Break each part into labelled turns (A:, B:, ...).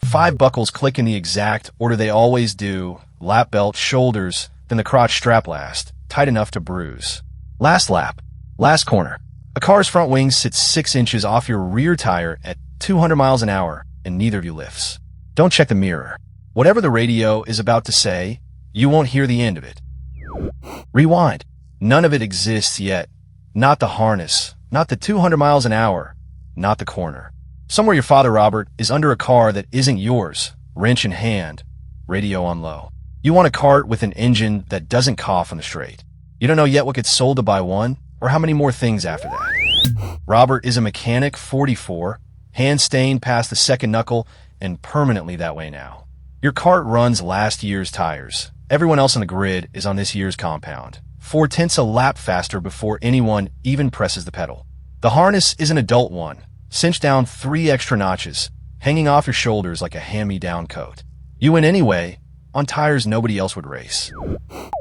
A: 5 buckles click in the exact order they always do: lap belt, shoulders, then the crotch strap last, tight enough to bruise. Last lap. Last corner. A car's front wing sits 6 inches off your rear tire at 200 miles an hour, and neither of you lifts. Don't check the mirror. Whatever the radio is about to say, you won't hear the end of it. Rewind. None of it exists yet. Not the harness, not the 200 miles an hour, not the corner. Somewhere your father, Robert, is under a car that isn't yours, wrench in hand, radio on low. You want a cart with an engine that doesn't cough on the straight. You don't know yet what gets sold to buy one, or how many more things after that. Robert is a mechanic, 44, hand-stained past the second knuckle, and permanently that way now. Your cart runs last year's tires. Everyone else on the grid is on this year's compound. 4/10 a lap faster before anyone even presses the pedal. The harness is an adult one, cinched down 3 extra notches, hanging off your shoulders like a hand-me-down coat. You win anyway, on tires nobody else would race.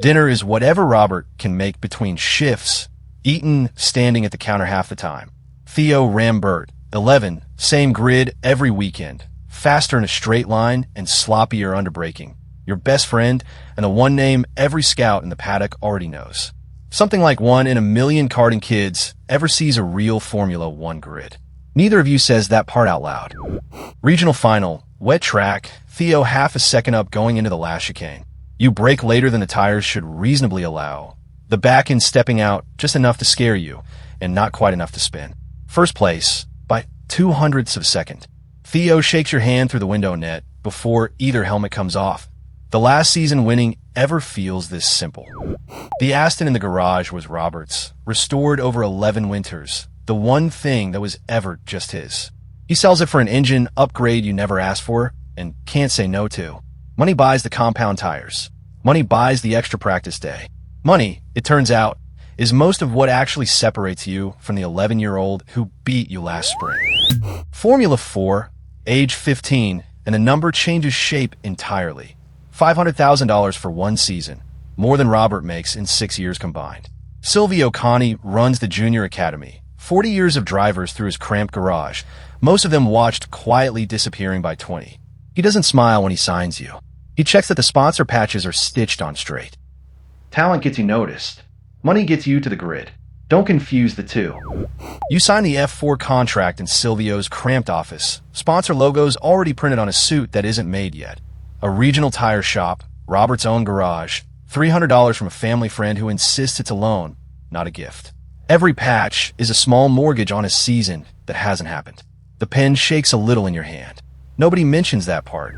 A: Dinner is whatever Robert can make between shifts, eaten standing at the counter half the time. Theo Rambert, 11, same grid every weekend, faster in a straight line and sloppier under braking. Your best friend, and the one name every scout in the paddock already knows. Something like 1 in a million karting kids ever sees a real Formula 1 grid. Neither of you says that part out loud. Regional final, wet track, Theo half a second up going into the last chicane. You brake later than the tires should reasonably allow. The back end stepping out just enough to scare you, and not quite enough to spin. First place, by 0.02 of a second. Theo shakes your hand through the window net before either helmet comes off. The last season winning ever feels this simple. The Aston in the garage was Robert's, restored over 11 winters, the one thing that was ever just his. He sells it for an engine upgrade you never asked for and can't say no to. Money buys the compound tires. Money buys the extra practice day. Money, it turns out, is most of what actually separates you from the 11-year-old who beat you last spring. Formula 4, age 15, and the number changes shape entirely. $500,000 for one season, more than Robert makes in 6 years combined. Silvio Conti runs the junior academy, 40 years of drivers through his cramped garage, most of them watched quietly disappearing by 20. He doesn't smile when he signs you. He checks that the sponsor patches are stitched on straight. Talent gets you noticed. Money gets you to the grid. Don't confuse the two. You sign the F4 contract in Silvio's cramped office. Sponsor logos already printed on a suit that isn't made yet. A regional tire shop, Robert's own garage, $300 from a family friend who insists it's a loan, not a gift. Every patch is a small mortgage on a season that hasn't happened. The pen shakes a little in your hand. Nobody mentions that part.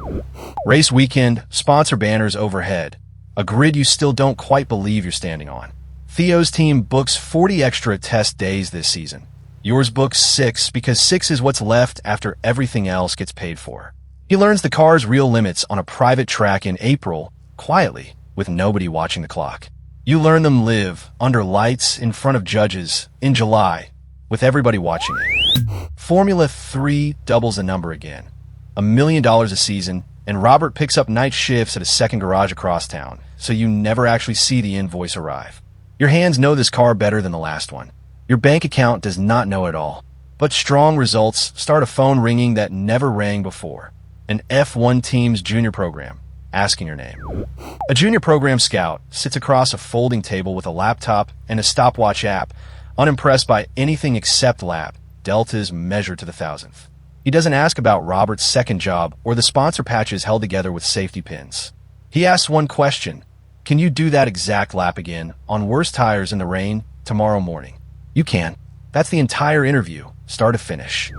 A: Race weekend, sponsor banners overhead. A grid you still don't quite believe you're standing on. Theo's team books 40 extra test days this season. Yours books 6 because 6 is what's left after everything else gets paid for. He learns the car's real limits on a private track in April, quietly, with nobody watching the clock. You learn them live, under lights, in front of judges, in July, with everybody watching it. Formula 3 doubles the number again. $1 million a season, and Robert picks up night shifts at a second garage across town, so you never actually see the invoice arrive. Your hands know this car better than the last one. Your bank account does not know it all, but strong results start a phone ringing that never rang before. An F1 team's junior program, asking your name. A junior program scout sits across a folding table with a laptop and a stopwatch app, unimpressed by anything except lap, deltas measured to the thousandth. He doesn't ask about Robert's second job or the sponsor patches held together with safety pins. He asks one question: can you do that exact lap again on worse tires in the rain tomorrow morning? You can. That's the entire interview, start to finish.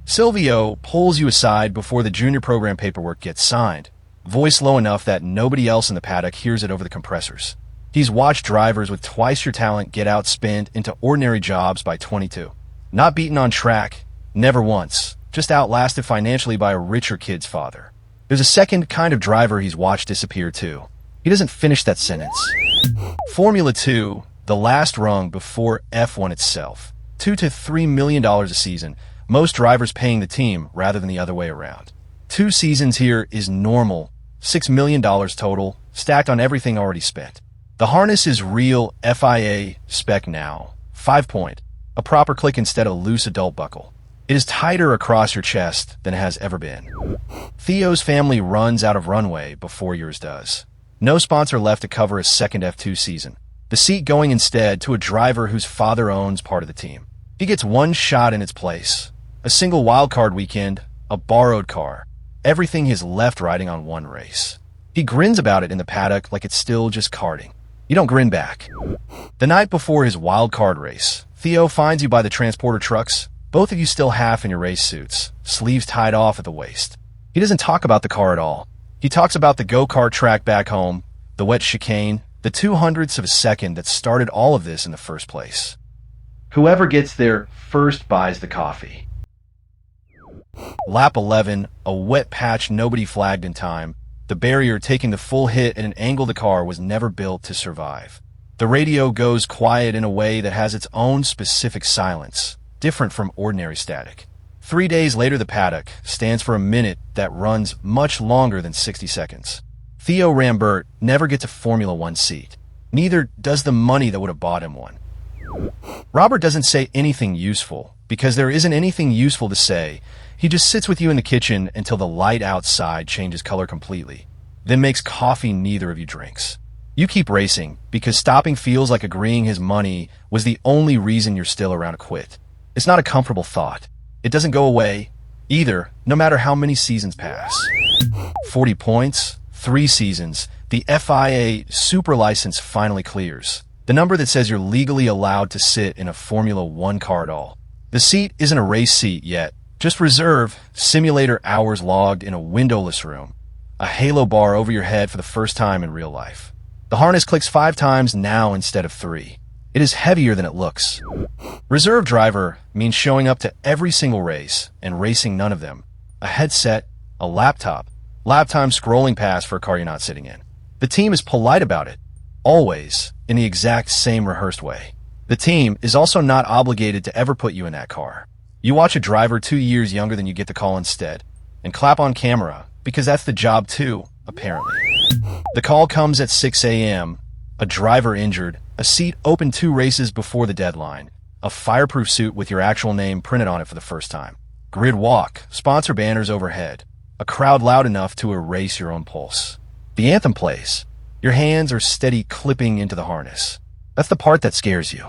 A: Silvio pulls you aside before the junior program paperwork gets signed, voice low enough that nobody else in the paddock hears it over the compressors. He's watched drivers with twice your talent get outspinned into ordinary jobs by 22. Not beaten on track, never once, just outlasted financially by a richer kid's father. There's a second kind of driver he's watched disappear too. He doesn't finish that sentence. Formula 2, the last rung before F1 itself. $2 to $3 million a season, most drivers paying the team rather than the other way around. 2 seasons here is normal, $6 million total, stacked on everything already spent. The harness is real FIA spec now, 5-point, a proper click instead of loose adult buckle. It is tighter across your chest than it has ever been. Theo's family runs out of runway before yours does. No sponsor left to cover a second F2 season. The seat going instead to a driver whose father owns part of the team. He gets one shot in its place. A single wildcard weekend, a borrowed car. Everything he has left riding on one race. He grins about it in the paddock like it's still just karting. You don't grin back. The night before his wildcard race, Theo finds you by the transporter trucks, both of you still half in your race suits, sleeves tied off at the waist. He doesn't talk about the car at all. He talks about the go-kart track back home, the wet chicane, the 200ths of a second that started all of this in the first place. Whoever gets there first buys the coffee. Lap 11, a wet patch nobody flagged in time. The barrier taking the full hit at an angle the car was never built to survive. The radio goes quiet in a way that has its own specific silence, different from ordinary static. 3 days later, the paddock stands for a minute that runs much longer than 60 seconds. Theo Rambert never gets a Formula One seat. Neither does the money that would have bought him one. Robert doesn't say anything useful, because there isn't anything useful to say. He just sits with you in the kitchen until the light outside changes color completely, then makes coffee neither of you drinks. You keep racing, because stopping feels like agreeing his money was the only reason you're still around to quit. It's not a comfortable thought. It doesn't go away, either, no matter how many seasons pass. 40 points, 3 seasons, the FIA super license finally clears. The number that says you're legally allowed to sit in a Formula One car at all. The seat isn't a race seat yet, just reserve, simulator hours logged in a windowless room. A halo bar over your head for the first time in real life. The harness clicks 5 times now instead of 3. It is heavier than it looks. Reserve driver means showing up to every single race and racing none of them. A headset, a laptop, lap time scrolling past for a car you're not sitting in. The team is polite about it, always in the exact same rehearsed way. The team is also not obligated to ever put you in that car. You watch a driver 2 years younger than you get the call instead, and clap on camera, because that's the job too, apparently. The call comes at 6 a.m., a driver injured, a seat open 2 races before the deadline, a fireproof suit with your actual name printed on it for the first time, grid walk, sponsor banners overhead, a crowd loud enough to erase your own pulse. The anthem plays. Your hands are steady clipping into the harness. That's the part that scares you.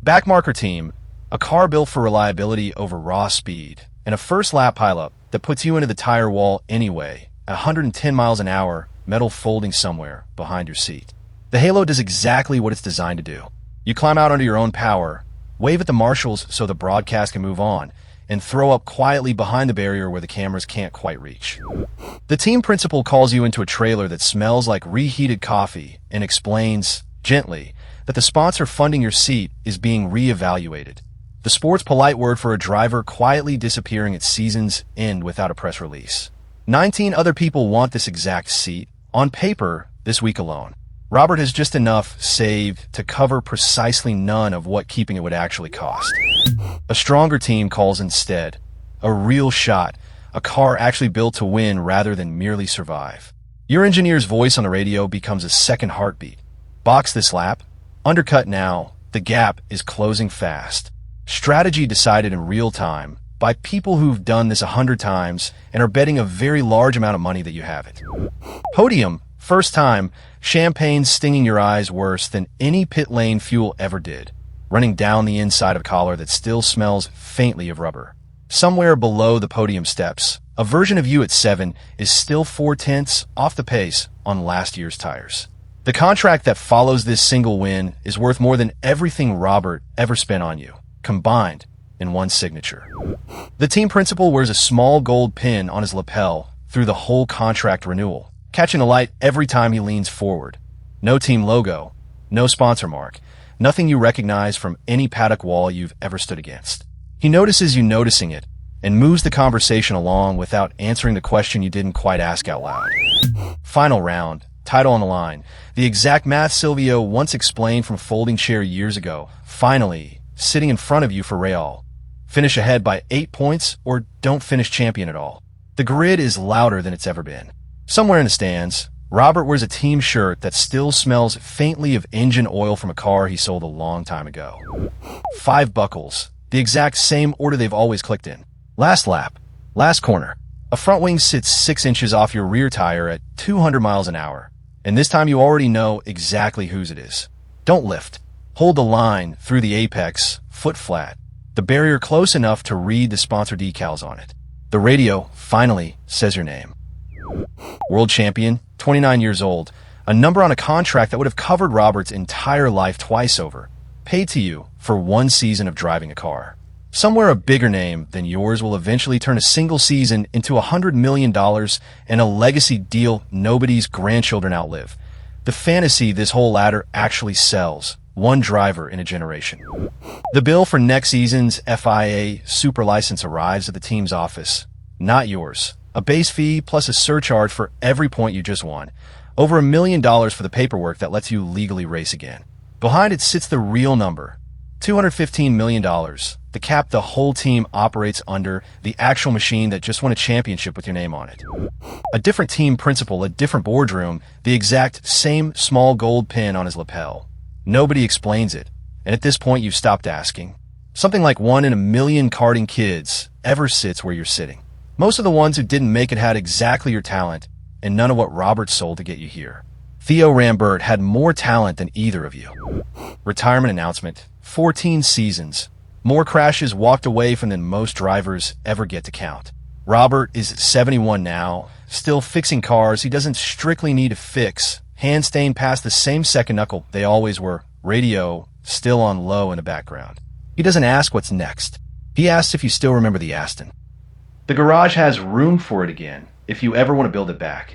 A: Backmarker team, a car built for reliability over raw speed, and a first lap pileup that puts you into the tire wall anyway, at 110 miles an hour, metal folding somewhere behind your seat. The Halo does exactly what it's designed to do. You climb out under your own power, wave at the marshals so the broadcast can move on, and throw up quietly behind the barrier where the cameras can't quite reach. The team principal calls you into a trailer that smells like reheated coffee and explains, gently, that the sponsor funding your seat is being re-evaluated. The sport's polite word for a driver quietly disappearing at season's end without a press release. 19 other people want this exact seat, on paper, this week alone. Robert has just enough saved to cover precisely none of what keeping it would actually cost. A stronger team calls instead. A real shot. A car actually built to win rather than merely survive. Your engineer's voice on the radio becomes a second heartbeat. Box this lap. Undercut now. The gap is closing fast. Strategy decided in real time by people who've done this 100 times and are betting a very large amount of money that you have it. Podium. First time, champagne stinging your eyes worse than any pit lane fuel ever did, running down the inside of a collar that still smells faintly of rubber. Somewhere below the podium steps, a version of you at 7 is still 4/10 off the pace on last year's tires. The contract that follows this single win is worth more than everything Robert ever spent on you, combined in one signature. The team principal wears a small gold pin on his lapel through the whole contract renewal, catching the light every time he leans forward. No team logo, no sponsor mark, nothing you recognize from any paddock wall you've ever stood against. He notices you noticing it and moves the conversation along without answering the question you didn't quite ask out loud. Final round, title on the line. The exact math Silvio once explained from a folding chair years ago, finally sitting in front of you for Real. Finish ahead by 8 points or don't finish champion at all. The grid is louder than it's ever been. Somewhere in the stands, Robert wears a team shirt that still smells faintly of engine oil from a car he sold a long time ago. 5 buckles, the exact same order they've always clicked in. Last lap, last corner. A front wing sits 6 inches off your rear tire at 200 miles an hour. And this time you already know exactly whose it is. Don't lift. Hold the line through the apex, foot flat. The barrier close enough to read the sponsor decals on it. The radio finally says your name. World champion, 29 years old, a number on a contract that would have covered Robert's entire life twice over, paid to you for 1 season of driving a car. Somewhere a bigger name than yours will eventually turn a single season into $100 million and a legacy deal nobody's grandchildren outlive. The fantasy this whole ladder actually sells. 1 driver in a generation. The bill for next season's FIA super license arrives at the team's office. Not yours. A base fee plus a surcharge for every point you just won. Over $1 million for the paperwork that lets you legally race again. Behind it sits the real number. $215 million. The cap the whole team operates under, the actual machine that just won a championship with your name on it. A different team principal, a different boardroom, the exact same small gold pin on his lapel. Nobody explains it, and at this point you've stopped asking. Something like 1 in a million karting kids ever sits where you're sitting. Most of the ones who didn't make it had exactly your talent, and none of what Robert sold to get you here. Theo Rambert had more talent than either of you. Retirement announcement, 14 seasons. More crashes walked away from than most drivers ever get to count. Robert is 71 now, still fixing cars he doesn't strictly need to fix. Hand stained past the same second knuckle they always were. Radio still on low in the background. He doesn't ask what's next. He asks if you still remember the Aston. The garage has room for it again, if you ever want to build it back.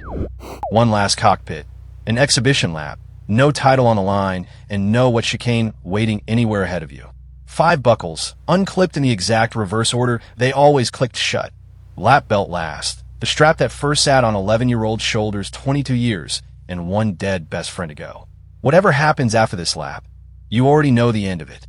A: 1 last cockpit. An exhibition lap. No title on the line, and no what chicane waiting anywhere ahead of you. 5 buckles, unclipped in the exact reverse order they always clicked shut. Lap belt last. The strap that first sat on 11-year-old shoulders 22 years, and 1 dead best friend to go. Whatever happens after this lap, you already know the end of it.